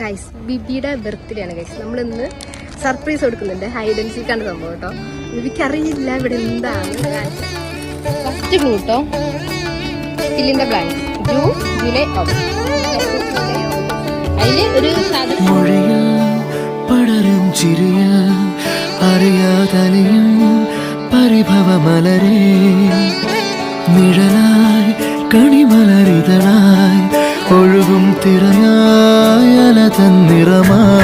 Guys ബിബിയുടെ birthday ആണ് guys. നമ്മളിന്ന് സർപ്രൈസ് കൊടുക്കുന്നുണ്ട്. ഹൈഡ് ആൻഡ് സീക്കാണ് സംഭവം കേട്ടോ. ബിബിക്ക് അറിയില്ല ഇവിടെ എന്താണ്. ഫസ്റ്റ് ക്ലൂ കേട്ടോ, fill in the blanks. June, July, August. അതില് ഒരു പടരും ചിരിയ അറിയാതലിയും പരിഭവമലരേ നിഴലായി കണിമലരിതളായി ഒഴുകും തിരയായ തന്നിറമായി